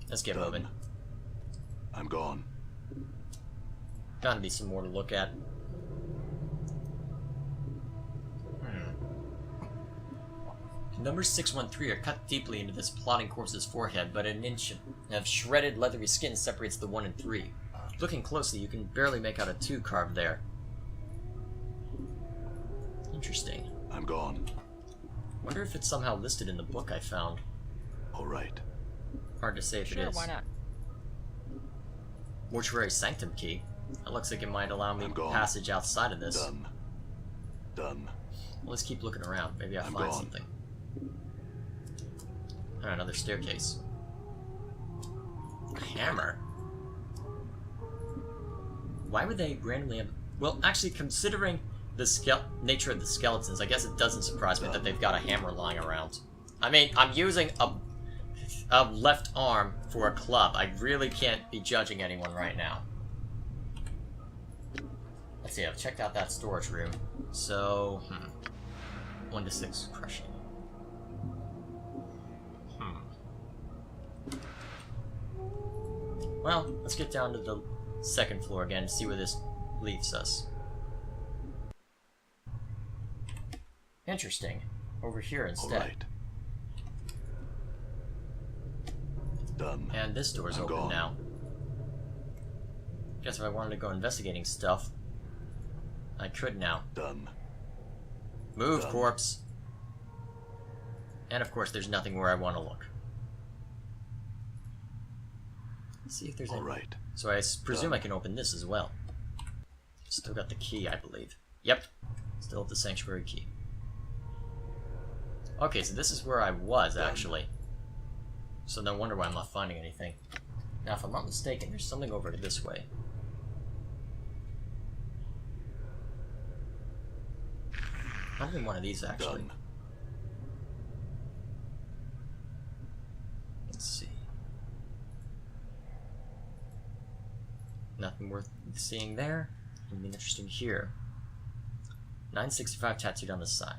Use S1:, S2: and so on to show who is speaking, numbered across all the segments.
S1: Let's get moving.
S2: I'm gone.
S1: Gotta be some more to look at. Numbers 613 are cut deeply into this plotting corpse's forehead, but an inch of shredded leathery skin separates the 1 and 3. Looking closely, you can barely make out a 2 carved there. Interesting.
S2: I'm gone.
S1: Wonder if it's somehow listed in the book I found.
S2: All right.
S1: Hard to say if it is.
S3: Why not?
S1: Mortuary sanctum key. That looks like it might allow me
S2: gone.
S1: passage outside of this.
S2: Done.
S1: Well, let's keep looking around. Maybe I'll find something. Oh, another staircase. A hammer? Why would they randomly have... Well, actually, considering the nature of the skeletons, I guess it doesn't surprise me that they've got a hammer lying around. I mean, I'm using a left arm for a club. I really can't be judging anyone right now. Let's see, I've checked out that storage room. So, 1 to 6 crushing. Well, let's get down to the 2nd floor again and see where this leaves us. Interesting. Over here instead.
S2: All right. Done.
S1: And this door's open
S2: gone.
S1: now. Guess if I wanted to go investigating stuff, I could now.
S2: Done.
S1: Move,
S2: Done.
S1: corpse! And of course, there's nothing where I want to look. Let's see if there's any...
S2: Alright.
S1: So I presume I can open this as well. Still got the key, I believe. Yep. Still have the sanctuary key. Okay, so this is where I was, actually. So no wonder why I'm not finding anything. Now, if I'm not mistaken, there's something over this way. Might have been one of these, actually.
S2: Done.
S1: Let's see. Nothing worth seeing there. Anything interesting here. 965 tattooed on the side.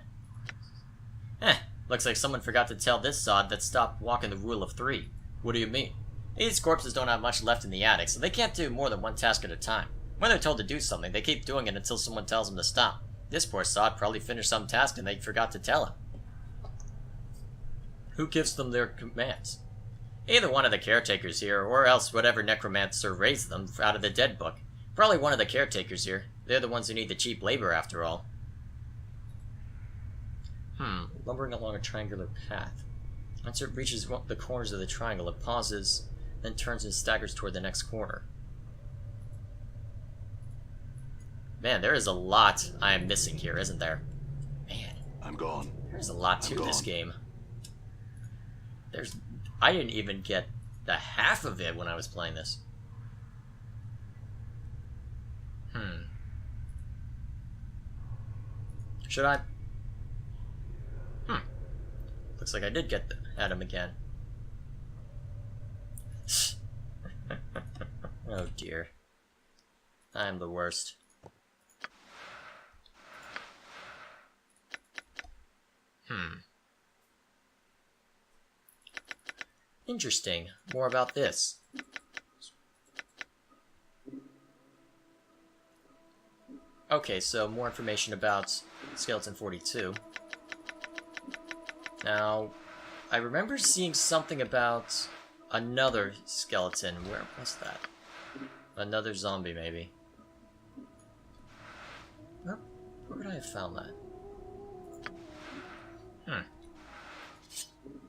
S1: Looks like someone forgot to tell this sod that stopped walking the rule of 3. What do you mean? These corpses don't have much left in the attic, so they can't do more than one task at a time. When they're told to do something, they keep doing it until someone tells them to stop. This poor sod probably finished some task and they forgot to tell him. Who gives them their commands? Either one of the caretakers here, or else whatever necromancer raised them out of the dead book. Probably one of the caretakers here. They're the ones who need the cheap labor, after all. Lumbering along a triangular path. Once it reaches the corners of the triangle, it pauses, then turns and staggers toward the next corner. Man, there is a lot I am missing here, isn't there? Man.
S2: I'm gone.
S1: There's a lot to this game. I didn't even get the half of it when I was playing this. Should I? Looks like I did get at him again. Oh dear. I'm the worst. Interesting. More about this. Okay, so more information about Skeleton 42. Now, I remember seeing something about another skeleton. Where was that? Another zombie, maybe. Where would I have found that?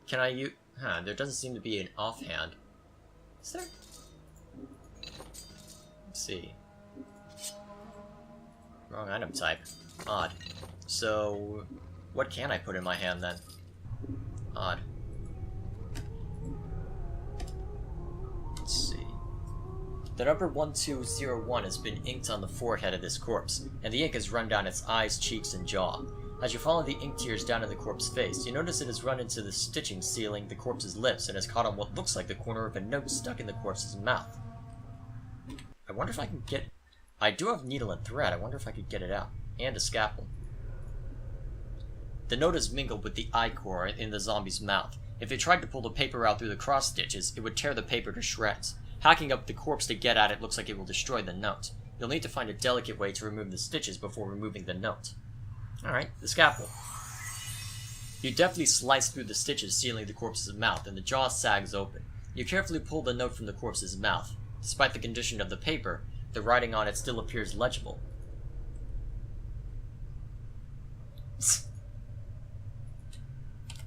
S1: Can I use... there doesn't seem to be an offhand. Is there? Let's see. Wrong item type. Odd. So, what can I put in my hand then? Odd. Let's see. The number 1201 has been inked on the forehead of this corpse, and the ink has run down its eyes, cheeks, and jaw. As you follow the ink tears down to the corpse's face, you notice it has run into the stitching sealing the corpse's lips and has caught on what looks like the corner of a note stuck in the corpse's mouth. I wonder if I can get... I do have needle and thread. I wonder if I could get it out. And a scalpel. The note is mingled with the ichor in the zombie's mouth. If it tried to pull the paper out through the cross stitches, it would tear the paper to shreds. Hacking up the corpse to get at it looks like it will destroy the note. You'll need to find a delicate way to remove the stitches before removing the note. Alright, the scalpel. You deftly slice through the stitches sealing the corpse's mouth, and the jaw sags open. You carefully pull the note from the corpse's mouth. Despite the condition of the paper, the writing on it still appears legible.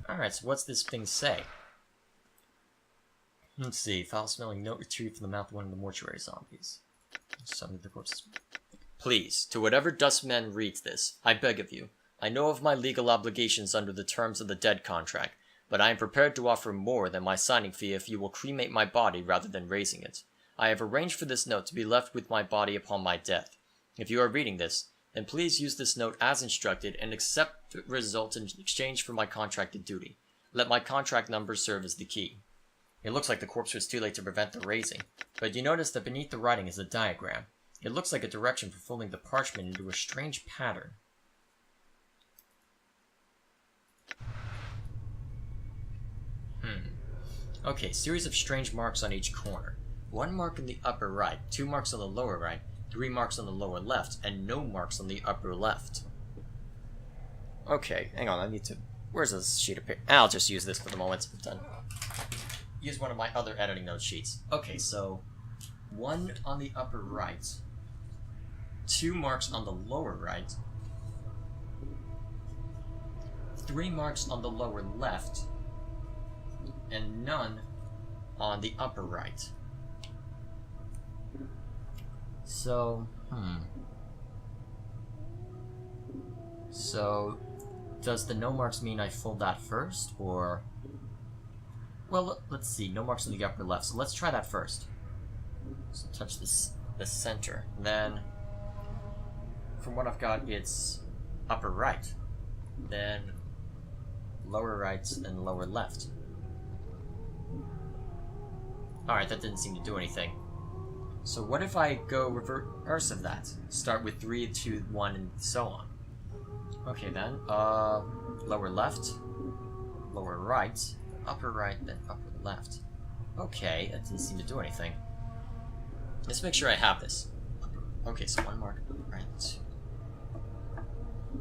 S1: Alright, so what's this thing say? Let's see. Foul-smelling note retrieved from the mouth of one of the mortuary zombies. Suddenly the corpse. Please, to whatever Dustmen reads this, I beg of you. I know of my legal obligations under the terms of the dead contract, but I am prepared to offer more than my signing fee if you will cremate my body rather than raising it. I have arranged for this note to be left with my body upon my death. If you are reading this, then please use this note as instructed and accept the result in exchange for my contracted duty. Let my contract number serve as the key. It looks like the corpse was too late to prevent the raising, but you notice that beneath the writing is a diagram. It looks like a direction for folding the parchment into a strange pattern. Okay, series of strange marks on each corner. 1 mark in the upper right, 2 marks on the lower right, 3 marks on the lower left, and no marks on the upper left. Okay, hang on, I need to... Where's this sheet of paper? I'll just use this for the moment. I'm done. Use one of my other editing note sheets. Okay, so 1 on the upper right, 2 marks on the lower right, 3 marks on the lower left, and none on the upper right. So, So, does the no marks mean I fold that first, or... Well, let's see, no marks on the upper left, so let's try that first. So touch the center. Then, from what I've got, it's upper right, then lower right, and lower left. Alright, that didn't seem to do anything. So what if I go reverse of that? Start with 3, 2, 1, and so on. Okay then, lower left, lower right, upper right, then upper left. Okay, that didn't seem to do anything. Let's make sure I have this. Okay, so 1 mark, right.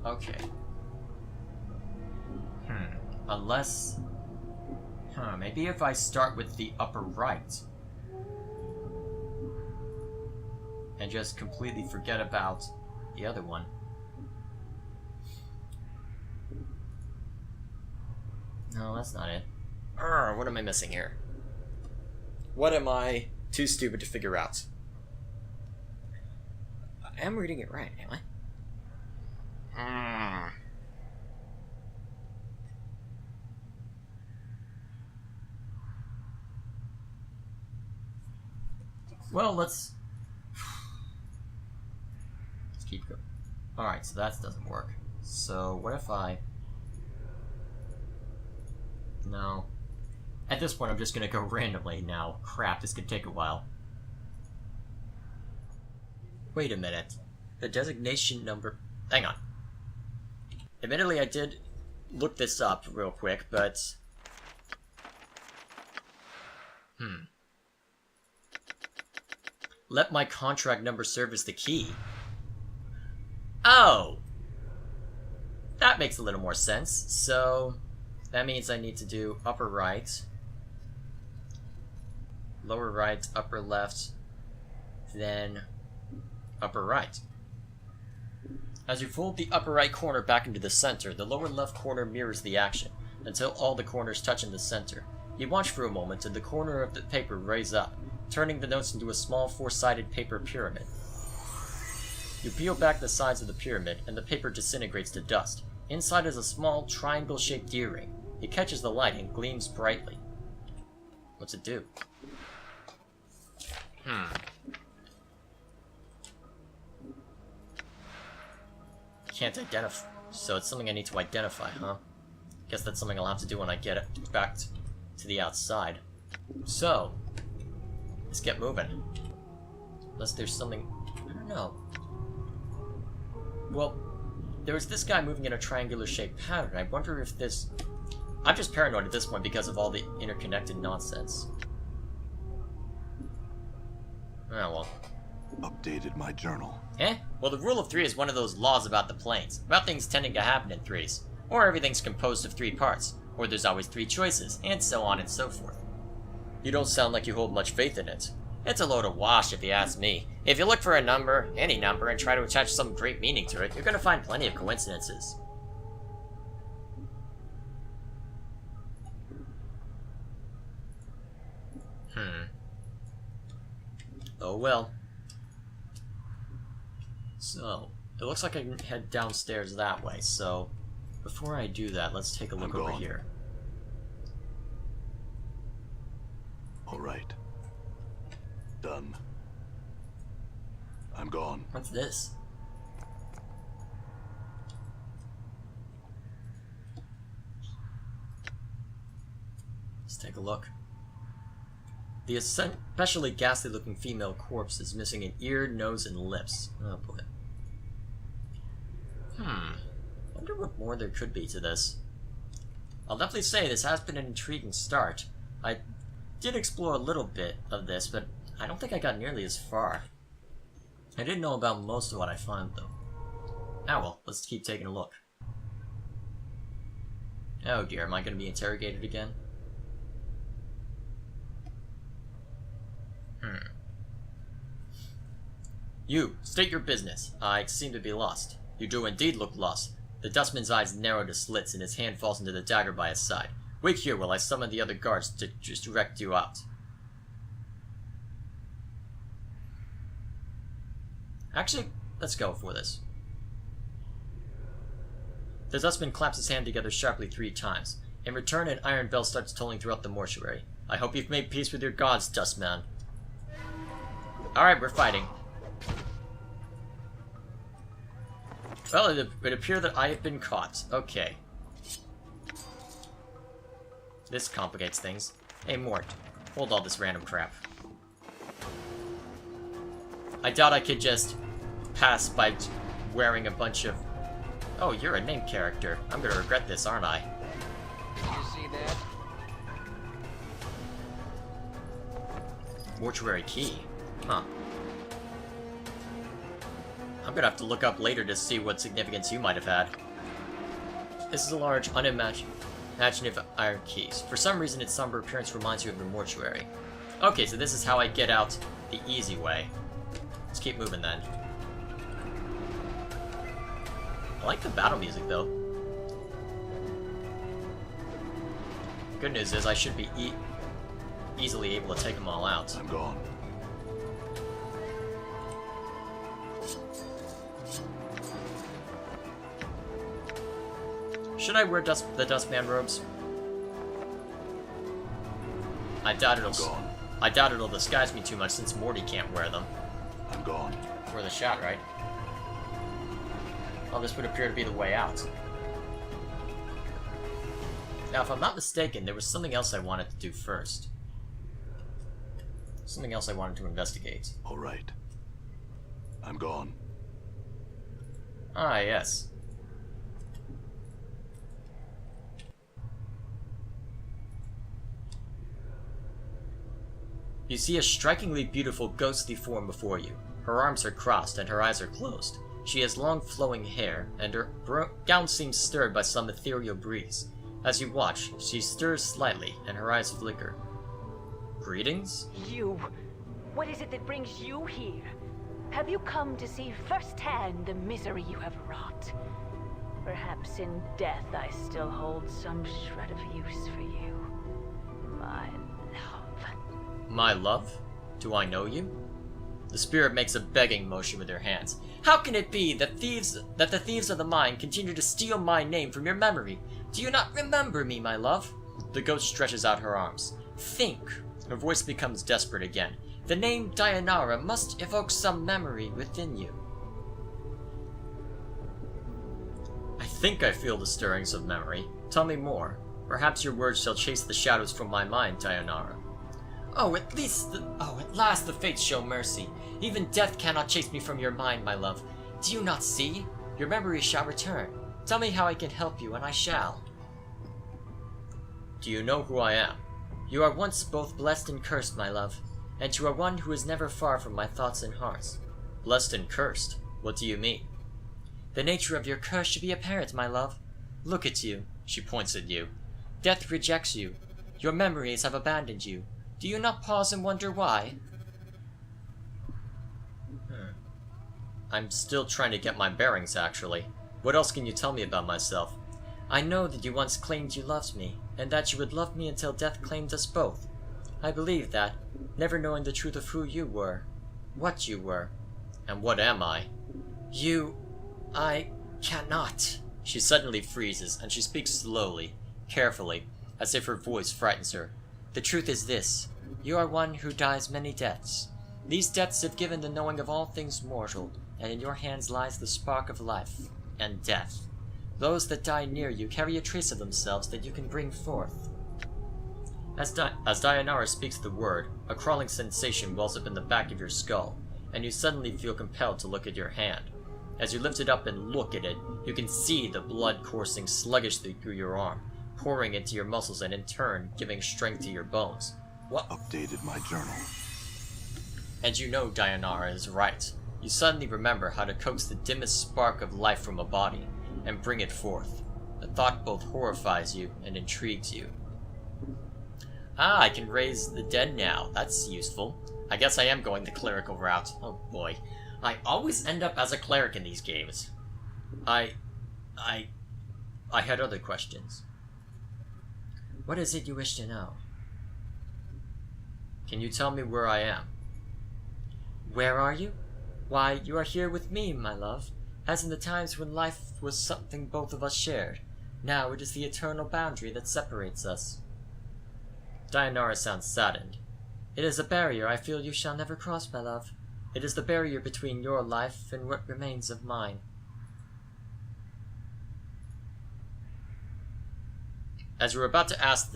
S1: Okay. Unless... maybe if I start with the upper right and just completely forget about the other one. No, that's not it. What am I missing here? What am I too stupid to figure out? I am reading it right, am I? Well, let's keep going. Alright, so that doesn't work. So, what if I... No. At this point, I'm just gonna go randomly now. Crap, this could take a while. Wait a minute. The designation number... Hang on. Admittedly, I did look this up real quick, but... Let my contract number serve as the key. Oh! That makes a little more sense. So, that means I need to do upper right, lower right, upper left, then upper right. As you fold the upper right corner back into the center, the lower left corner mirrors the action, until all the corners touch in the center. You watch for a moment and the corner of the paper raise up, turning the notes into a small 4-sided paper pyramid. You peel back the sides of the pyramid, and the paper disintegrates to dust. Inside is a small, triangle-shaped earring. It catches the light and gleams brightly. What's it do? Can't identify. So it's something I need to identify, huh? Guess that's something I'll have to do when I get it back to the outside. So, let's get moving. Unless there's something... I don't know. Well, there was this guy moving in a triangular-shaped pattern. I wonder if this I'm just paranoid at this point because of all the interconnected nonsense. Oh well.
S2: Updated my journal.
S1: Well, the rule of 3 is one of those laws about the planes, about things tending to happen in threes. Or everything's composed of 3 parts, or there's always 3 choices, and so on and so forth. You don't sound like you hold much faith in it. It's a load of wash if you ask me. If you look for a number, any number, and try to attach some great meaning to it, you're gonna find plenty of coincidences. Oh well. So, it looks like I can head downstairs that way, so before I do that, let's take a look over here.
S2: Alright. Done. I'm gone.
S1: What's this? Let's take a look. The especially ghastly looking female corpse is missing an ear, nose, and lips. Oh boy. Wonder what more there could be to this. I'll definitely say this has been an intriguing start. I did explore a little bit of this, but I don't think I got nearly as far. I didn't know about most of what I found, though. Ah well, let's keep taking a look. Oh dear, am I going to be interrogated again? You, state your business. I seem to be lost. You do indeed look lost. The Dustman's eyes narrow to slits and his hand falls into the dagger by his side. Wait here while I summon the other guards to just direct you out. Actually, let's go for this. The Dustman claps his hand together sharply 3 times. In return, an iron bell starts tolling throughout the mortuary. I hope you've made peace with your gods, Dustman. Alright, we're fighting. Well, it would appear that I have been caught. Okay. This complicates things. Hey, Mort. Hold all this random crap. I doubt I could just pass by wearing a bunch of... Oh, you're a named character. I'm gonna regret this, aren't I?
S3: Did you see that?
S1: Mortuary key. Huh. I'm gonna have to look up later to see what significance you might have had. This is a large, unimaginative iron key. For some reason, its somber appearance reminds you of the mortuary. Okay, so this is how I get out the easy way. Let's keep moving then. I like the battle music, though. Good news is I should be easily able to take them all out.
S2: I'm gone.
S1: Should I wear the Dustman robes? I doubt it'll disguise me too much since Morty can't wear them.
S2: I'm gone.
S1: Worth a shot, right? Well, this would appear to be the way out. Now, if I'm not mistaken, there was something else I wanted to do first. Something else I wanted to investigate.
S2: Alright. I'm gone.
S1: Ah, yes. You see a strikingly beautiful ghostly form before you. Her arms are crossed and her eyes are closed. She has long flowing hair, and her gown seems stirred by some ethereal breeze. As you watch, she stirs slightly, and her eyes flicker. Greetings?
S4: You! What is it that brings you here? Have you come to see firsthand the misery you have wrought? Perhaps in death I still hold some shred of use for you. My love.
S1: My love? Do I know you? The spirit makes a begging motion with her hands. How can it be that the thieves of the mind continue to steal my name from your memory? Do you not remember me, my love? The ghost stretches out her arms. Think. Her voice becomes desperate again. The name Dayanara must evoke some memory within you. I think I feel the stirrings of memory. Tell me more. Perhaps your words shall chase the shadows from my mind, Dayanara. At last the fates show mercy. Even death cannot chase me from your mind, my love. Do you not see? Your memory shall return. Tell me how I can help you, and I shall. Do you know who I am? You are once both blessed and cursed, my love, and you are one who is never far from my thoughts and hearts. Blessed and cursed? What do you mean? The nature of your curse should be apparent, my love. Look at you. She points at you. Death rejects you. Your memories have abandoned you. Do you not pause and wonder why? I'm still trying to get my bearings, actually. What else can you tell me about myself? I know that you once claimed you loved me, and that you would love me until death claimed us both. I believe that, never knowing the truth of who you were, what you were. And what am I? I cannot. She suddenly freezes, and she speaks slowly, carefully, as if her voice frightens her. The truth is this. You are one who dies many deaths. These deaths have given the knowing of all things mortal, and in your hands lies the spark of life and death. Those that die near you carry a trace of themselves that you can bring forth. As Dayanara speaks the word, a crawling sensation wells up in the back of your skull, and you suddenly feel compelled to look at your hand. As you lift it up and look at it, you can see the blood coursing sluggishly through your arm, pouring into your muscles and in turn giving strength to your bones. What?
S2: Updated my journal.
S1: And you know Dayanara is right. You suddenly remember how to coax the dimmest spark of life from a body, and bring it forth. The thought both horrifies you and intrigues you. Ah, I can raise the dead now. That's useful. I guess I am going the clerical route. Oh boy. I always end up as a cleric in these games. I had other questions. What is it you wish to know? Can you tell me where I am? Where are you? Why, you are here with me, my love, as in the times when life was something both of us shared. Now it is the eternal boundary that separates us. Dayanara sounds saddened. It is a barrier I feel you shall never cross, my love. It is the barrier between your life and what remains of mine. As you're about to ask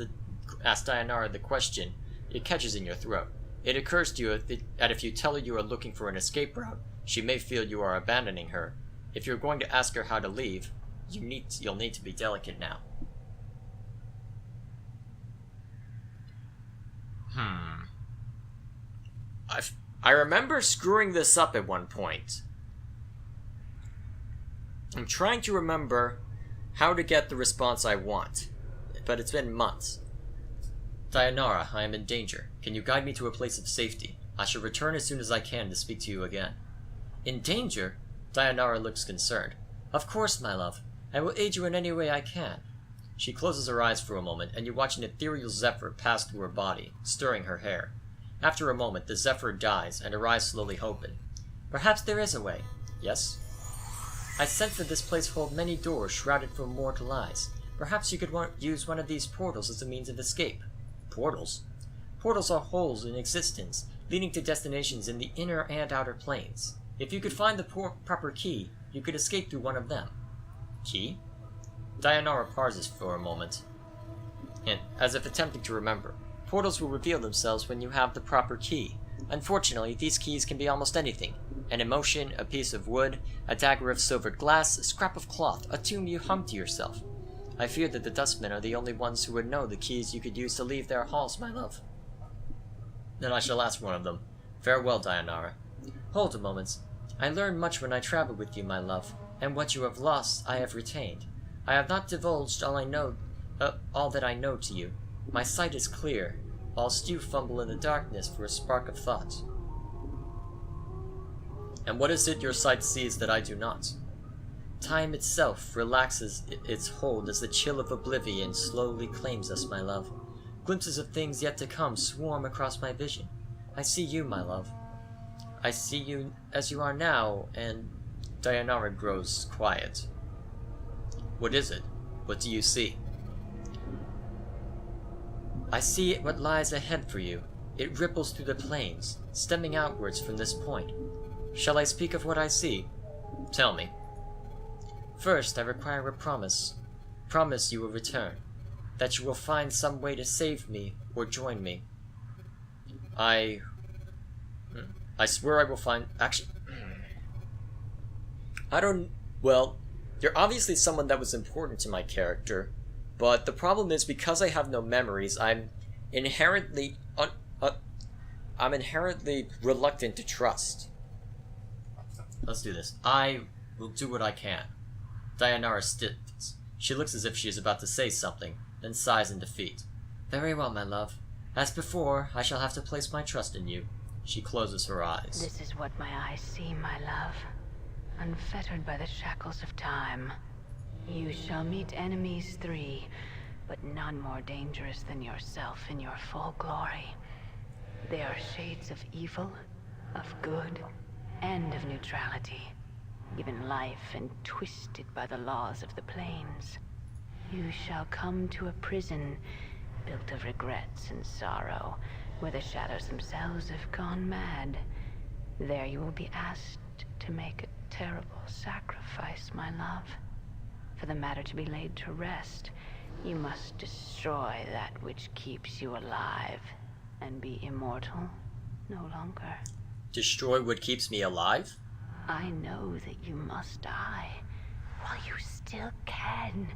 S1: Dayanara the question, it catches in your throat. It occurs to you that if you tell her you are looking for an escape route, she may feel you are abandoning her. If you're going to ask her how to leave, you'll need to be delicate now. I remember screwing this up at one point. I'm trying to remember how to get the response I want, but it's been months. Dayanara, I am in danger. Can you guide me to a place of safety? I shall return as soon as I can to speak to you again. In danger? Dayanara looks concerned. Of course, my love. I will aid you in any way I can. She closes her eyes for a moment, and you watch an ethereal zephyr pass through her body, stirring her hair. After a moment, the zephyr dies, and her eyes slowly open. Perhaps there is a way. Yes? I sense that this place holds many doors shrouded from mortal eyes. Perhaps you could use one of these portals as a means of escape. Portals? Portals are holes in existence, leading to destinations in the inner and outer planes. If you could find the proper key, you could escape through one of them. Key? Dayanara pauses for a moment, and as if attempting to remember. Portals will reveal themselves when you have the proper key. Unfortunately, these keys can be almost anything. An emotion, a piece of wood, a dagger of silvered glass, a scrap of cloth, a tomb you hung to yourself. I fear that the Dustmen are the only ones who would know the keys you could use to leave their halls, my love. Then I shall ask one of them. Farewell, Dayanara. Hold a moment. I learned much when I traveled with you, my love, and what you have lost I have retained. I have not divulged all that I know to you. My sight is clear, whilst you fumble in the darkness for a spark of thought. And what is it your sight sees that I do not? Time itself relaxes its hold as the chill of oblivion slowly claims us, my love. Glimpses of things yet to come swarm across my vision. I see you, my love. I see you as you are now, and Dayanara grows quiet. What is it? What do you see? I see what lies ahead for you. It ripples through the plains, stemming outwards from this point. Shall I speak of what I see? Tell me. First, I require a promise. Promise you will return. That you will find some way to save me or join me. I swear I will find... Actually... Well, you're obviously someone that was important to my character, But the problem is, because I have no memories, I'm inherently reluctant to trust. Let's do this. I will do what I can. Dayanara stiffens. She looks as if she is about to say something, then sighs in defeat. Very well, my love. As before, I shall have to place my trust in you. She closes her eyes.
S4: This is what my eyes see, my love. Unfettered by the shackles of time. You shall meet enemies 3, but none more dangerous than yourself in your full glory. They are shades of evil, of good, and of neutrality, given life and twisted by the laws of the planes. You shall come to a prison built of regrets and sorrow, where the shadows themselves have gone mad. There you will be asked to make a terrible sacrifice, my love. For the matter to be laid to rest, you must destroy that which keeps you alive, and be immortal no longer.
S1: Destroy what keeps me alive?
S4: I know that you must die, while you still can.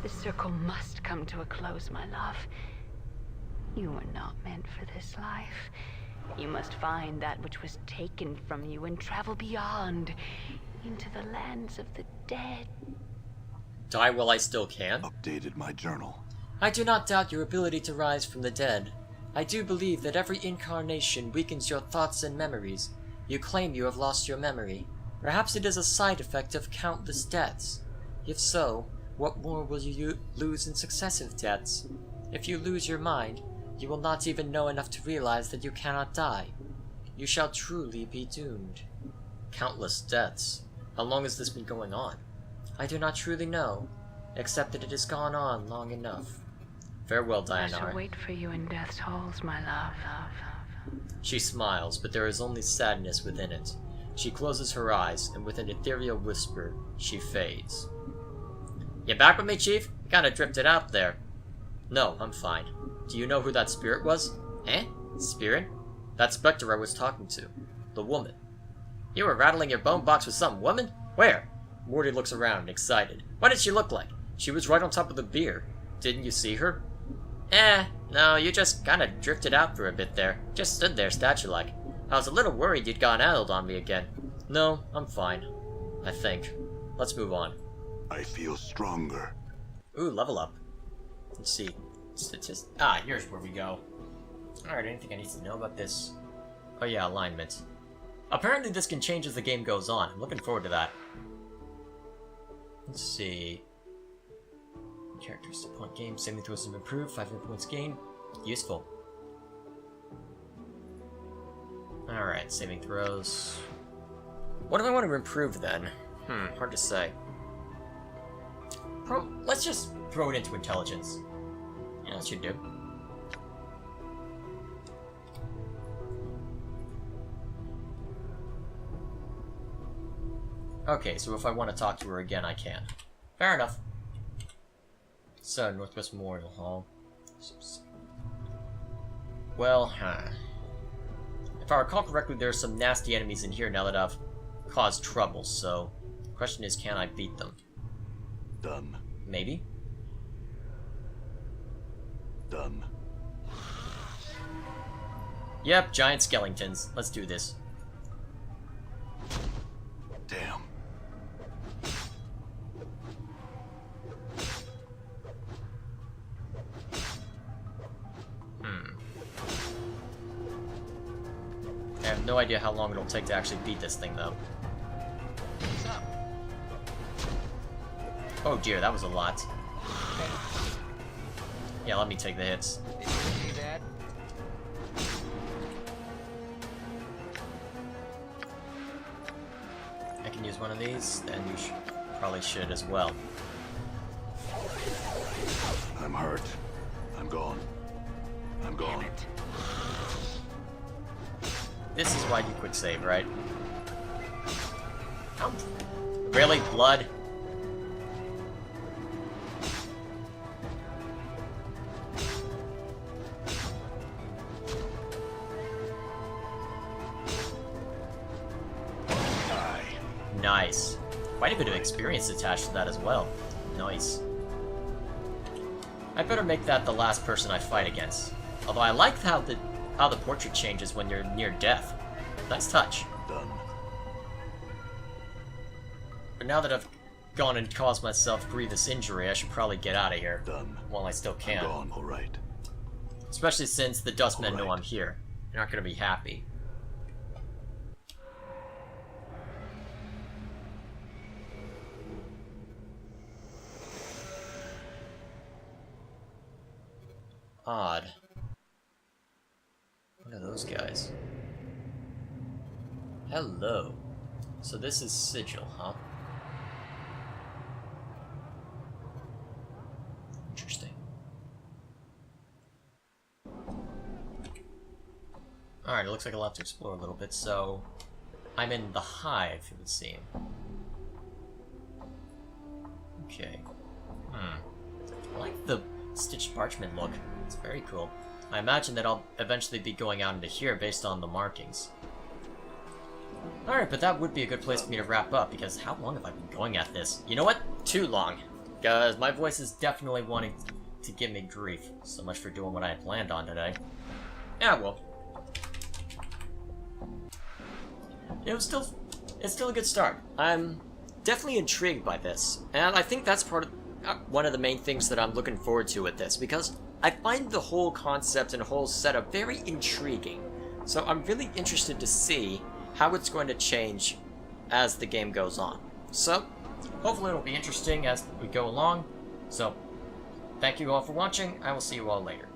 S4: The circle must come to a close, my love. You were not meant for this life. You must find that which was taken from you and travel beyond, into the lands of the dead.
S1: Die while I still can?
S2: Updated my journal.
S1: I do not doubt your ability to rise from the dead. I do believe that every incarnation weakens your thoughts and memories. You claim you have lost your memory. Perhaps it is a side effect of countless deaths. If so, what more will you lose in successive deaths? If you lose your mind, you will not even know enough to realize that you cannot die. You shall truly be doomed. Countless deaths. How long has this been going on? I do not truly know, except that it has gone on long enough. Farewell, Dayanara.
S4: I shall wait for you in death's halls, my love.
S1: She smiles, but there is only sadness within it. She closes her eyes, and with an ethereal whisper, she fades. You back with me, Chief? You kinda drifted out there. No, I'm fine. Do you know who that spirit was? Eh? Spirit? That specter I was talking to. The woman. You were rattling your bone box with some woman? Where? Morty looks around, excited. What did she look like? She was right on top of the beer. Didn't you see her? No, you just kinda drifted out for a bit there. Just stood there, statue-like. I was a little worried you'd gone out on me again. No, I'm fine. I think. Let's move on.
S2: I feel stronger.
S1: Ooh, level up. Let's see. Here's where we go. Alright, anything I need to know about this? Oh yeah, alignment. Apparently this can change as the game goes on. I'm looking forward to that. Let's see. Characteristic point game. Saving throws have improved. 5 hit points gained. Useful. Alright, saving throws. What do I want to improve then? Hard to say. Let's just throw it into intelligence. Yeah, that should do. Okay, so if I want to talk to her again, I can. Fair enough. So, Northwest Memorial Hall. Well, if I recall correctly, there are some nasty enemies in here now that I've caused trouble, so the question is, can I beat them?
S2: Done.
S1: Maybe?
S2: Done.
S1: Yep, giant skeletons. Let's do this.
S2: Damn.
S1: I have no idea how long it'll take to actually beat this thing, though.
S3: What's up?
S1: Oh dear, that was a lot. Yeah, let me take the hits.
S3: Did you see that?
S1: I can use one of these, and you probably should as well.
S2: I'm hurt. I'm gone. I'm gone.
S1: This is why you quick save, right? Oh. Really? Blood? Nice. Quite a bit of experience attached to that as well. Nice. I better make that the last person I fight against. Although I like how the portrait changes when you're near death. Nice touch.
S2: Done.
S1: But now that I've gone and caused myself grievous injury, I should probably get out of here.
S2: Done.
S1: While I still can.
S2: I'm gone. All right.
S1: Especially since the Dustmen know
S2: Alright.
S1: I'm here. They're not gonna be happy. Odd. What are those guys? Hello. So this is Sigil, huh? Interesting. Alright, it looks like I'll have to explore a little bit, so... I'm in the Hive, it would seem. Okay. I like the stitched parchment look. It's very cool. I imagine that I'll eventually be going out into here based on the markings. Alright, but that would be a good place for me to wrap up, because how long have I been going at this? You know what? Too long. Because my voice is definitely wanting to give me grief. So much for doing what I had planned on today. Yeah, well. It's still a good start. I'm definitely intrigued by this, and I think that's one of the main things that I'm looking forward to with this, because I find the whole concept and whole setup very intriguing. So I'm really interested to see how it's going to change as the game goes on. So, hopefully it'll be interesting as we go along. So, thank you all for watching. I will see you all later.